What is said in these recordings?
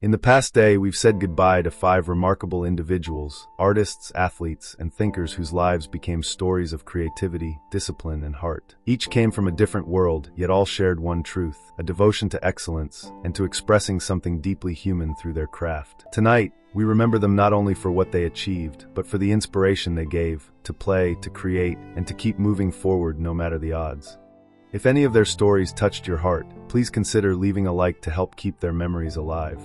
In the past day, we've said goodbye to 5 remarkable individuals, artists, athletes, and thinkers whose lives became stories of creativity, discipline, and heart. Each came from a different world, yet all shared one truth, a devotion to excellence and to expressing something deeply human through their craft. Tonight, we remember them not only for what they achieved, but for the inspiration they gave, to play, to create, and to keep moving forward no matter the odds. If any of their stories touched your heart, please consider leaving a like to help keep their memories alive.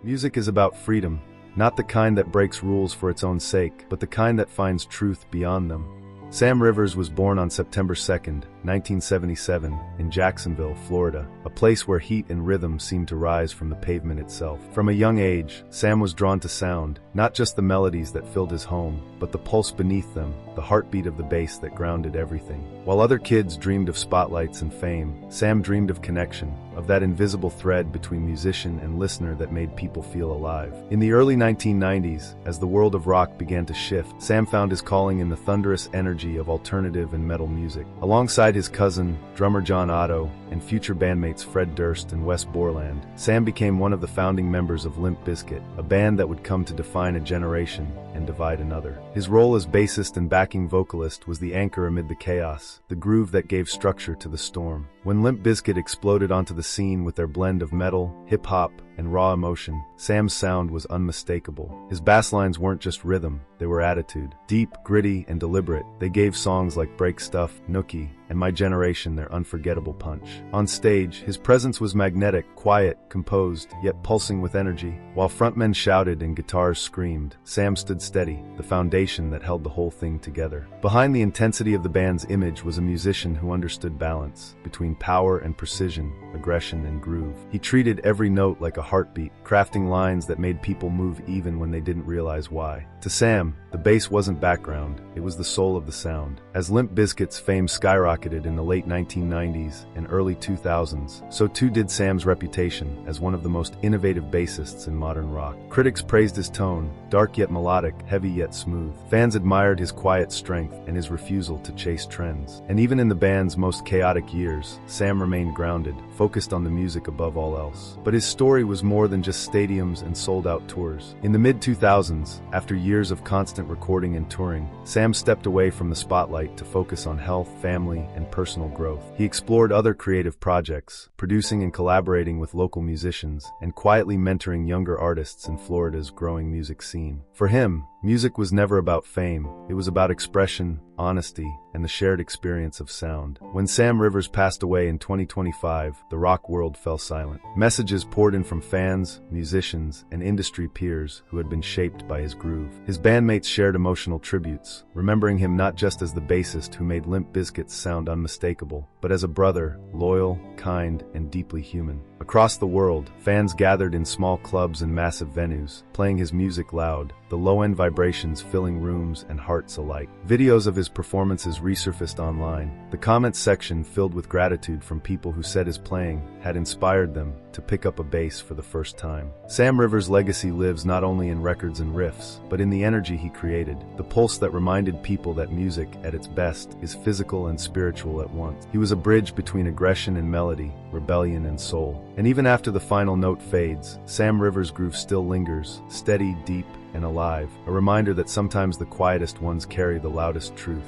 Music is about freedom, not the kind that breaks rules for its own sake, but the kind that finds truth beyond them. Sam Rivers was born on September 2, 1977, in Jacksonville, Florida, a place where heat and rhythm seemed to rise from the pavement itself. From a young age, Sam was drawn to sound, not just the melodies that filled his home, but the pulse beneath them, the heartbeat of the bass that grounded everything. While other kids dreamed of spotlights and fame, Sam dreamed of connection, of that invisible thread between musician and listener that made people feel alive. In the early 1990s, as the world of rock began to shift, Sam found his calling in the thunderous energy of alternative and metal music. Alongside his cousin, drummer John Otto, and future bandmates Fred Durst and Wes Borland, Sam became one of the founding members of Limp Bizkit, a band that would come to define a generation and divide another. His role as bassist and backing vocalist was the anchor amid the chaos, the groove that gave structure to the storm. When Limp Bizkit exploded onto the scene with their blend of metal, hip-hop, and raw emotion, Sam's sound was unmistakable. His bass lines weren't just rhythm, they were attitude. Deep, gritty, and deliberate, they gave songs like Break Stuff, Nookie, and My Generation their unforgettable punch. On stage, his presence was magnetic, quiet, composed, yet pulsing with energy. While frontmen shouted and guitars screamed, Sam stood steady, the foundation that held the whole thing together. Behind the intensity of the band's image was a musician who understood balance, between power and precision, aggression and groove. He treated every note like a heartbeat, crafting lines that made people move even when they didn't realize why. To Sam, the bass wasn't background, it was the soul of the sound. As Limp Bizkit's fame skyrocketed in the late 1990s and early 2000s, so too did Sam's reputation as one of the most innovative bassists in modern rock. Critics praised his tone, dark yet melodic, heavy yet smooth. Fans admired his quiet strength and his refusal to chase trends. And even in the band's most chaotic years, Sam remained grounded, focused on the music above all else. But his story was more than just stadiums and sold-out tours. In the mid-2000s, after years of constant recording and touring, Sam stepped away from the spotlight to focus on health, family, and personal growth. He explored other creative projects, producing and collaborating with local musicians, and quietly mentoring younger artists in Florida's growing music scene. For him, music was never about fame, it was about expression, honesty, and the shared experience of sound. When Sam Rivers passed away in 2025, the rock world fell silent. Messages poured in from fans, musicians, and industry peers who had been shaped by his groove. His bandmates shared emotional tributes, remembering him not just as the bassist who made Limp Bizkit's sound unmistakable, but as a brother, loyal, kind, and deeply human. Across the world, fans gathered in small clubs and massive venues, playing his music loud, the low-end vibrations filling rooms and hearts alike. Videos of his performances resurfaced online, the comments section filled with gratitude from people who said his playing had inspired them to pick up a bass for the first time. Sam Rivers' legacy lives not only in records and riffs, but in the energy he created, the pulse that reminded people that music, at its best, is physical and spiritual at once. He was a bridge between aggression and melody, rebellion and soul. And even after the final note fades, Sam Rivers' groove still lingers, steady, deep, and alive, a reminder that sometimes the quietest ones carry the loudest truth.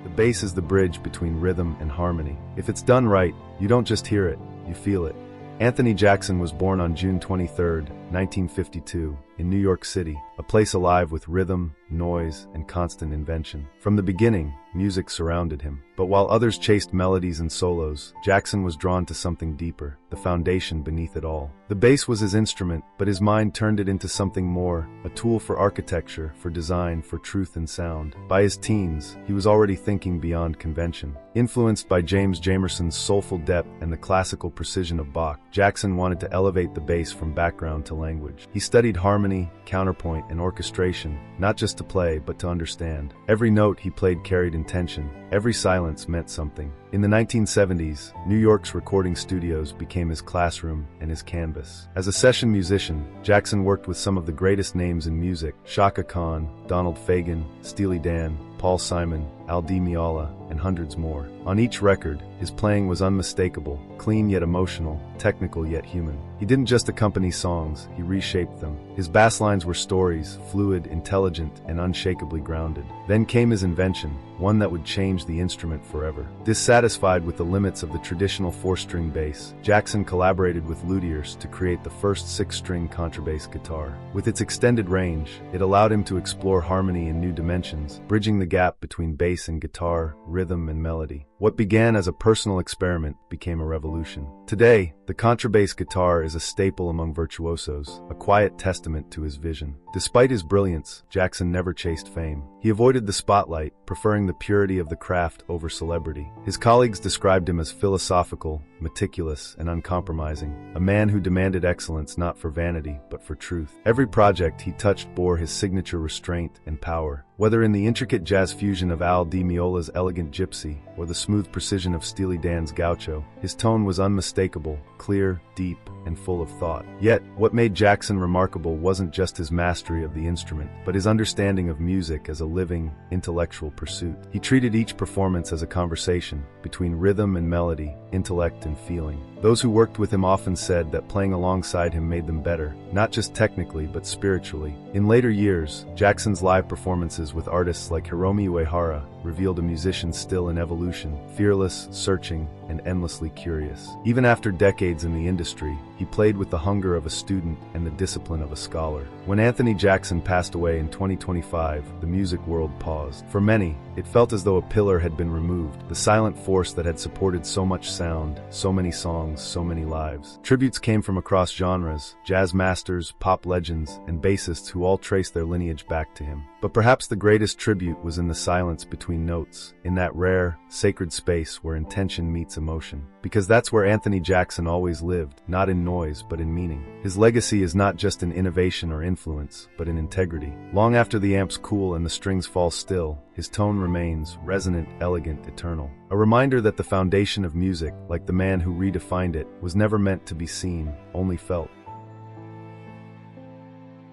The bass is the bridge between rhythm and harmony. If it's done right, you don't just hear it, you feel it. Anthony Jackson was born on June 23, 1952, in New York City, a place alive with rhythm, noise, and constant invention. From the beginning, music surrounded him. But while others chased melodies and solos, Jackson was drawn to something deeper, the foundation beneath it all. The bass was his instrument, but his mind turned it into something more, a tool for architecture, for design, for truth and sound. By his teens, he was already thinking beyond convention. Influenced by James Jamerson's soulful depth and the classical precision of Bach, Jackson wanted to elevate the bass from background to language. He studied harmony, counterpoint, and orchestration, not just to play, but to understand. Every note he played carried intention. Every silence meant something. In the 1970s, New York's recording studios became his classroom and his canvas. As a session musician, Jackson worked with some of the greatest names in music: Chaka Khan, Donald Fagen, Steely Dan, Paul Simon, Al Di Meola, and hundreds more. On each record, his playing was unmistakable, clean yet emotional, technical yet human. He didn't just accompany songs, he reshaped them. His bass lines were stories, fluid, intelligent, and unshakably grounded. Then came his invention, one that would change the instrument forever. Dissatisfied with the limits of the traditional 4-string bass, Jackson collaborated with luthiers to create the first 6-string contrabass guitar. With its extended range, it allowed him to explore harmony in new dimensions, bridging the gap between bass and guitar, rhythm and melody. What began as a personal experiment became a revolution. Today, the contrabass guitar is a staple among virtuosos, a quiet testament to his vision. Despite his brilliance, Jackson never chased fame. He avoided the spotlight, preferring the purity of the craft over celebrity. His colleagues described him as philosophical, meticulous, and uncompromising, a man who demanded excellence not for vanity, but for truth. Every project he touched bore his signature restraint and power. Whether in the intricate jazz fusion of Al Di Meola's elegant gypsy or the smooth precision of Steely Dan's gaucho, his tone was unmistakable, clear, deep, and full of thought. Yet, what made Jackson remarkable wasn't just his mastery of the instrument, but his understanding of music as a living, intellectual pursuit. He treated each performance as a conversation between rhythm and melody, intellect and feeling. Those who worked with him often said that playing alongside him made them better, not just technically but spiritually. In later years, Jackson's live performances with artists like Hiromi Uehara revealed a musician still in evolution, fearless, searching, and endlessly curious. Even after decades in the industry, he played with the hunger of a student and the discipline of a scholar. When Anthony Jackson passed away in 2025, the music world paused. For many, it felt as though a pillar had been removed, the silent force that had supported so much sound, so many songs, so many lives. Tributes came from across genres: jazz masters, pop legends, and bassists who all traced their lineage back to him. But perhaps the greatest tribute was in the silence between notes, in that rare, sacred space where intention meets emotion. Because that's where Anthony Jackson always lived, not in noise but in meaning. His legacy is not just in innovation or influence, but in integrity. Long after the amps cool and the strings fall still, his tone remains resonant, elegant, eternal. A reminder that the foundation of music, like the man who redefined it, was never meant to be seen, only felt.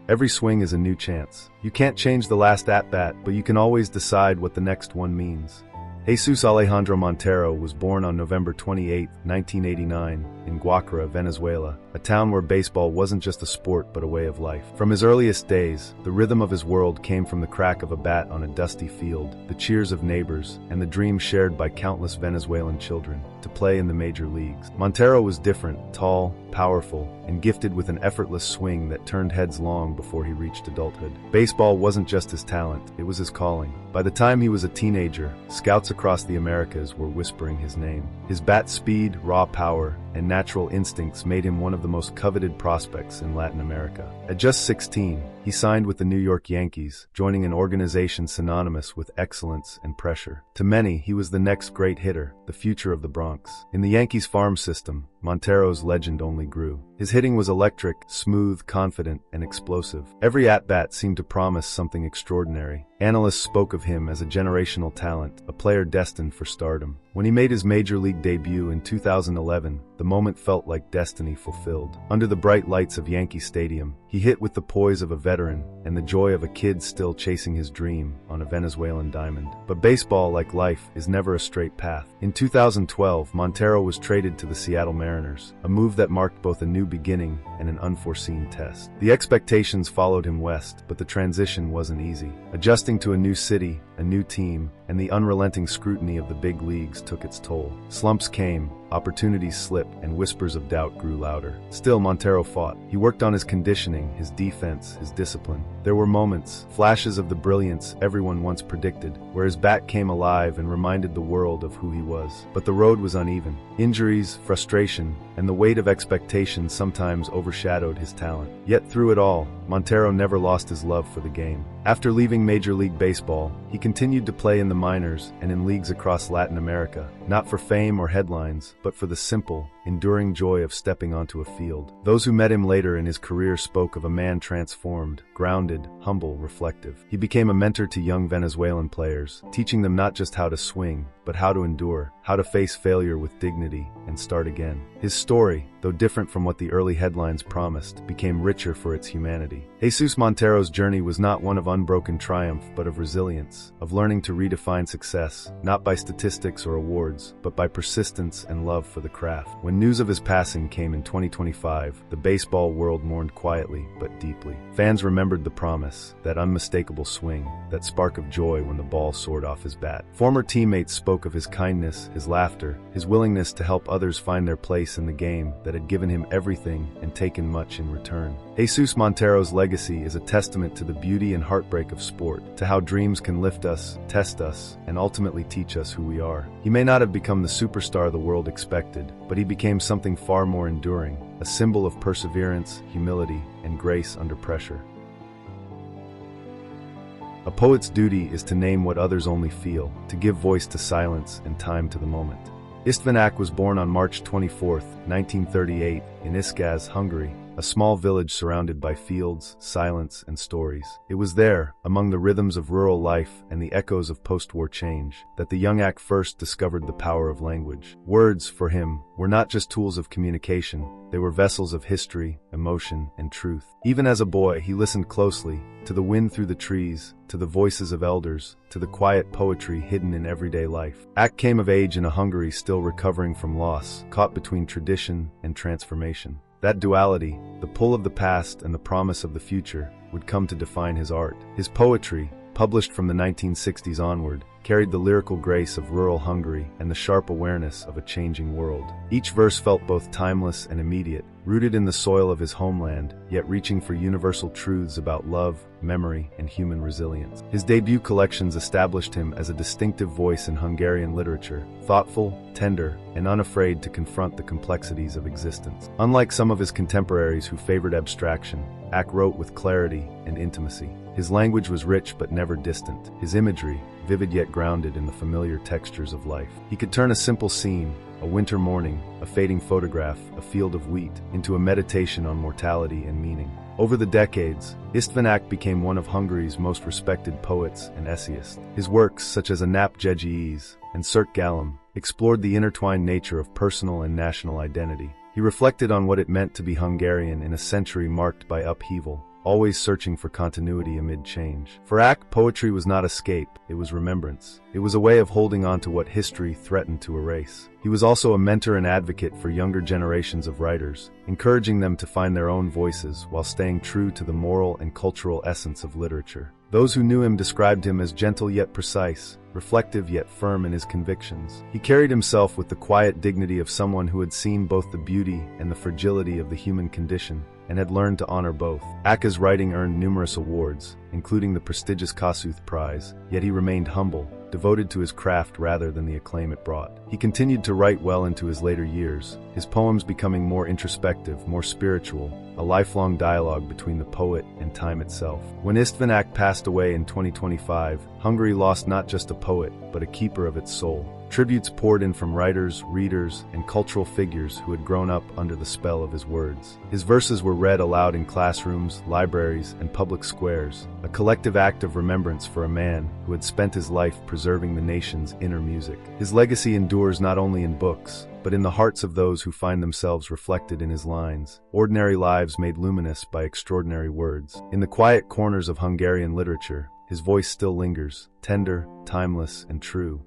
Every swing is a new chance. You can't change the last at-bat, but you can always decide what the next one means. Jesús Alejandro Montero was born on November 28, 1989, in Guacara, Venezuela, a town where baseball wasn't just a sport but a way of life. From his earliest days, the rhythm of his world came from the crack of a bat on a dusty field, the cheers of neighbors, and the dream shared by countless Venezuelan children to play in the major leagues. Montero was different, tall, powerful, and gifted with an effortless swing that turned heads long before he reached adulthood. Baseball wasn't just his talent, it was his calling. By the time he was a teenager, scouts across the Americas were whispering his name. His bat speed, raw power, and natural instincts made him one of the most coveted prospects in Latin America. At just 16, he signed with the New York Yankees, joining an organization synonymous with excellence and pressure. To many, he was the next great hitter, the future of the Bronx. In the Yankees' farm system, Montero's legend only grew. His hitting was electric, smooth, confident, and explosive. Every at-bat seemed to promise something extraordinary. Analysts spoke of him as a generational talent, a player destined for stardom. When he made his major league debut in 2011, the moment felt like destiny fulfilled. Under the bright lights of Yankee Stadium, he hit with the poise of a veteran and the joy of a kid still chasing his dream on a Venezuelan diamond. But baseball, like life, is never a straight path. In 2012, Montero was traded to the Seattle Mariners, a move that marked both a new beginning and an unforeseen test. The expectations followed him west, but the transition wasn't easy. Adjusting to a new city, a new team, and the unrelenting scrutiny of the big leagues took its toll. Slumps came, opportunities slipped, and whispers of doubt grew louder. Still, Montero fought. He worked on his conditioning, his defense, his discipline. There were moments, flashes of the brilliance everyone once predicted, where his bat came alive and reminded the world of who he was. But the road was uneven. Injuries, frustration, and the weight of expectation sometimes overshadowed his talent. Yet through it all, Montero never lost his love for the game. After leaving Major League Baseball, he continued to play in the minors and in leagues across Latin America, not for fame or headlines, but for the simple, enduring joy of stepping onto a field. Those who met him later in his career spoke of a man transformed, grounded, humble, reflective. He became a mentor to young Venezuelan players, teaching them not just how to swing, but how to endure, how to face failure with dignity, and start again. His story, though different from what the early headlines promised, became richer for its humanity. Jesús Montero's journey was not one of unbroken triumph, but of resilience, of learning to redefine success, not by statistics or awards, but by persistence and love for the craft. When news of his passing came in 2025, the baseball world mourned quietly, but deeply. Fans remembered the promise, that unmistakable swing, that spark of joy when the ball soared off his bat. Former teammates spoke of his kindness, his laughter, his willingness to help others find their place in the game that had given him everything and taken much in return. Jesús Montero's legacy is a testament to the beauty and heartbreak of sport, to how dreams can lift us, test us, and ultimately teach us who we are. He may not have become the superstar the world expected, but he became something far more enduring, a symbol of perseverance, humility, and grace under pressure. A poet's duty is to name what others only feel, to give voice to silence and time to the moment. István Ágh was born on March 24, 1938, in Iszkaz, Hungary, a small village surrounded by fields, silence, and stories. It was there, among the rhythms of rural life and the echoes of post-war change, that the young Ágh first discovered the power of language. Words, for him, were not just tools of communication, they were vessels of history, emotion, and truth. Even as a boy, he listened closely, to the wind through the trees, to the voices of elders, to the quiet poetry hidden in everyday life. Ágh came of age in a Hungary still recovering from loss, caught between tradition and transformation. That duality, the pull of the past and the promise of the future, would come to define his art. His poetry, published from the 1960s onward, carried the lyrical grace of rural Hungary and the sharp awareness of a changing world. Each verse felt both timeless and immediate, rooted in the soil of his homeland, yet reaching for universal truths about love, memory, and human resilience. His debut collections established him as a distinctive voice in Hungarian literature, thoughtful, tender, and unafraid to confront the complexities of existence. Unlike some of his contemporaries who favored abstraction, Ágh wrote with clarity and intimacy. His language was rich but never distant, his imagery, vivid yet grounded in the familiar textures of life. He could turn a simple scene, a winter morning, a fading photograph, a field of wheat, into a meditation on mortality and meaning. Over the decades, István Ágh became one of Hungary's most respected poets and essayists. His works, such as A Nap Jegyes and Szert Gallam, explored the intertwined nature of personal and national identity. He reflected on what it meant to be Hungarian in a century marked by upheaval, always searching for continuity amid change. For Ágh, poetry was not escape, it was remembrance. It was a way of holding on to what history threatened to erase. He was also a mentor and advocate for younger generations of writers, encouraging them to find their own voices while staying true to the moral and cultural essence of literature. Those who knew him described him as gentle yet precise, reflective yet firm in his convictions. He carried himself with the quiet dignity of someone who had seen both the beauty and the fragility of the human condition, and had learned to honor both. Ágh's writing earned numerous awards, including the prestigious Kossuth Prize, yet he remained humble, devoted to his craft rather than the acclaim it brought. He continued to write well into his later years, his poems becoming more introspective, more spiritual, a lifelong dialogue between the poet and time itself. When István Ágh passed away in 2025, Hungary lost not just a poet, but a keeper of its soul. Tributes poured in from writers, readers, and cultural figures who had grown up under the spell of his words. His verses were read aloud in classrooms, libraries, and public squares, a collective act of remembrance for a man who had spent his life preserving the nation's inner music. His legacy endures not only in books, but in the hearts of those who find themselves reflected in his lines, ordinary lives made luminous by extraordinary words. In the quiet corners of Hungarian literature, his voice still lingers, tender, timeless, and true.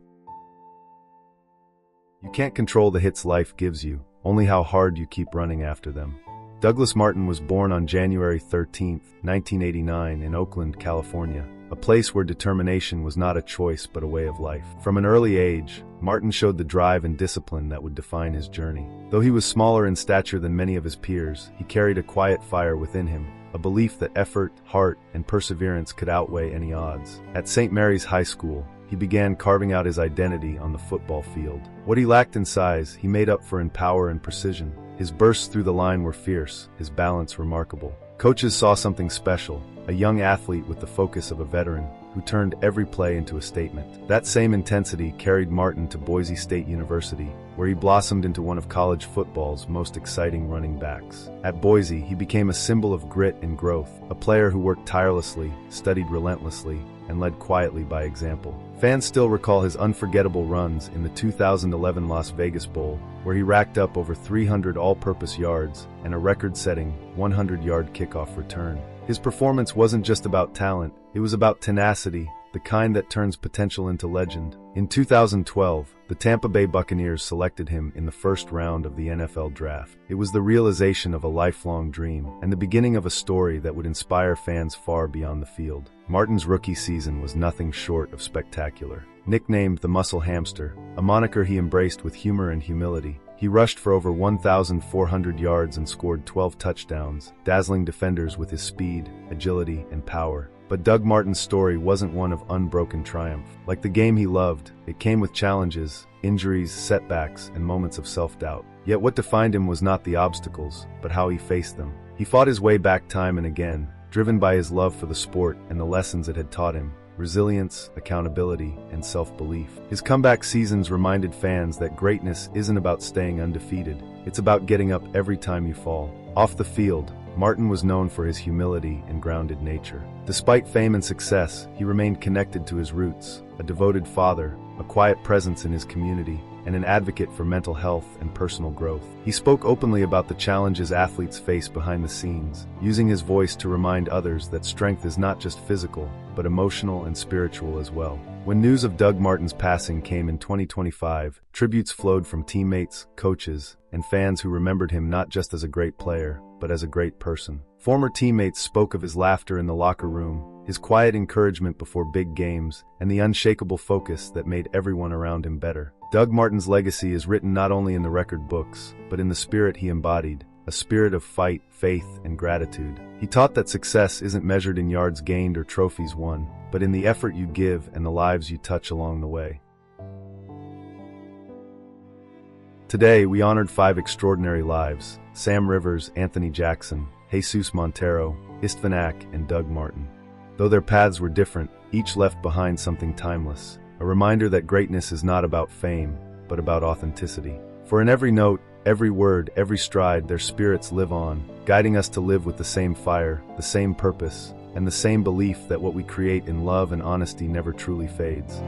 You can't control the hits life gives you, only how hard you keep running after them. Douglas Martin was born on January 13, 1989 in Oakland, California, a place where determination was not a choice but a way of life. From an early age, Martin showed the drive and discipline that would define his journey. Though he was smaller in stature than many of his peers, he carried a quiet fire within him, a belief that effort, heart, and perseverance could outweigh any odds. At St. Mary's High School, he began carving out his identity on the football field. What he lacked in size, he made up for in power and precision. His bursts through the line were fierce, his balance remarkable. Coaches saw something special, a young athlete with the focus of a veteran. who turned every play into a statement. That same intensity carried Martin to Boise State University, where he blossomed into one of college football's most exciting running backs. At Boise, he became a symbol of grit and growth, a player who worked tirelessly, studied relentlessly, and led quietly by example. Fans still recall his unforgettable runs in the 2011 Las Vegas Bowl, where he racked up over 300 all-purpose yards and a record-setting 100-yard kickoff return. His performance wasn't just about talent, it was about tenacity, the kind that turns potential into legend. In 2012, the Tampa Bay Buccaneers selected him in the first round of the NFL Draft. It was the realization of a lifelong dream and the beginning of a story that would inspire fans far beyond the field. Martin's rookie season was nothing short of spectacular. Nicknamed the Muscle Hamster, a moniker he embraced with humor and humility, he rushed for over 1,400 yards and scored 12 touchdowns, dazzling defenders with his speed, agility, and power. But Doug Martin's story wasn't one of unbroken triumph. Like the game he loved, it came with challenges, injuries, setbacks, and moments of self-doubt. Yet what defined him was not the obstacles, but how he faced them. He fought his way back time and again, driven by his love for the sport and the lessons it had taught him: resilience, accountability, and self-belief. His comeback seasons reminded fans that greatness isn't about staying undefeated. It's about getting up every time you fall. Off the field, Martin was known for his humility and grounded nature. Despite fame and success, he remained connected to his roots, a devoted father, a quiet presence in his community, and an advocate for mental health and personal growth. He spoke openly about the challenges athletes face behind the scenes, using his voice to remind others that strength is not just physical, but emotional and spiritual as well. When news of Doug Martin's passing came in 2025, tributes flowed from teammates, coaches, and fans who remembered him not just as a great player, but as a great person. Former teammates spoke of his laughter in the locker room, his quiet encouragement before big games, and the unshakable focus that made everyone around him better. Doug Martin's legacy is written not only in the record books, but in the spirit he embodied, a spirit of fight, faith, and gratitude. He taught that success isn't measured in yards gained or trophies won, but in the effort you give and the lives you touch along the way. Today, we honored 5 extraordinary lives: Sam Rivers, Anthony Jackson, Jesús Montero, István Ágh, and Doug Martin. Though their paths were different, each left behind something timeless, a reminder that greatness is not about fame, but about authenticity. For in every note, every word, every stride, their spirits live on, guiding us to live with the same fire, the same purpose, and the same belief that what we create in love and honesty never truly fades.